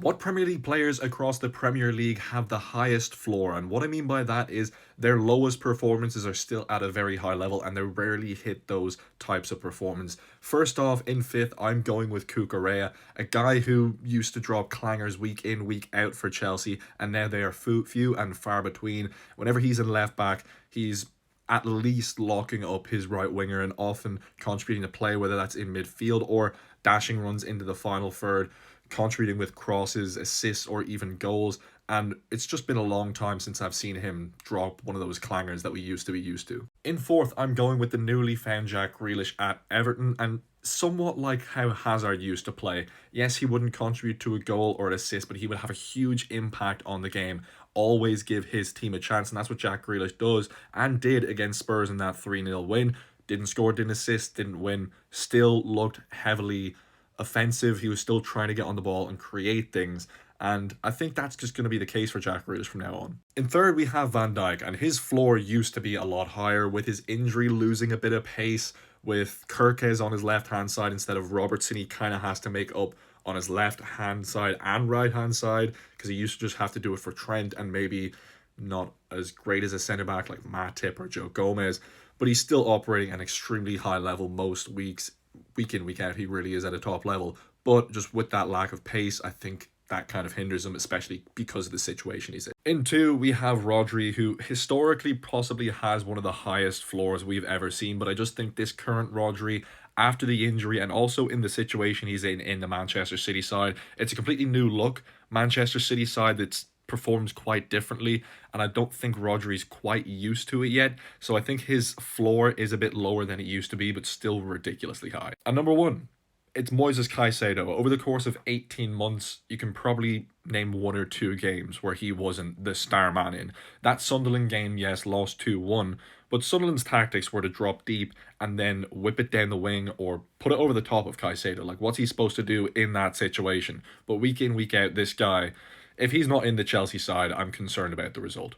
What Premier League players across the Premier League have the highest floor? And what I mean by that is their lowest performances are still at a very high level and they rarely hit those types of performance. First off, in fifth, I'm going with Cucurella, a guy who used to drop clangers week in, week out for Chelsea, and now they are few and far between. Whenever he's in left back, he's at least locking up his right winger and often contributing to play, whether that's in midfield or dashing runs into the final third, contributing with crosses, assists, or even goals. And it's just been a long time since I've seen him drop one of those clangers that we used to be used to. In fourth, I'm going with the newly found Jack Grealish at Everton, and somewhat like how Hazard used to play. Yes, he wouldn't contribute to a goal or an assist, but he would have a huge impact on the game. Always give his team a chance, and that's what Jack Grealish does and did against Spurs in that 3-0 win. Didn't score, didn't assist, didn't win. Still looked heavily offensive. He was still trying to get on the ball and create things. And I think that's just going to be the case for Jack Grealish from now on. In third, we have Van Dijk, and his floor used to be a lot higher with his injury losing a bit of pace. With Kirkes on his left hand side instead of Robertson, he kind of has to make up on his left hand side and right hand side because he used to just have to do it for Trent and maybe not as great as a centre back like Matip or Joe Gomez, but he's still operating at an extremely high level most weeks, week in, week out. He really is at a top level, but just with that lack of pace, I think that kind of hinders him, especially because of the situation he's in. In two, we have Rodri, who historically possibly has one of the highest floors we've ever seen, but I just think this current Rodri, after the injury and also in the situation he's in the Manchester City side, it's a completely new look. Manchester City side that's performs quite differently, and I don't think Rodri's quite used to it yet. So I think his floor is a bit lower than it used to be, but still ridiculously high. And number one, it's Moises Caicedo. Over the course of 18 months, you can probably name one or two games where he wasn't the star man in. That Sunderland game, yes, lost 2-1, but Sunderland's tactics were to drop deep and then whip it down the wing or put it over the top of Caicedo. Like, what's he supposed to do in that situation? But week in, week out, this guy, if he's not in the Chelsea side, I'm concerned about the result.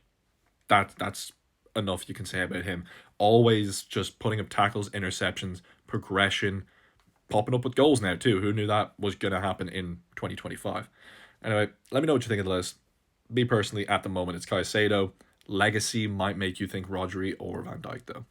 That's enough you can say about him. Always just putting up tackles, interceptions, progression, popping up with goals now too. Who knew that was going to happen in 2025? Anyway, let me know what you think of the list. Me personally, at the moment, it's Caicedo. Legacy might make you think Rodri or Van Dijk though.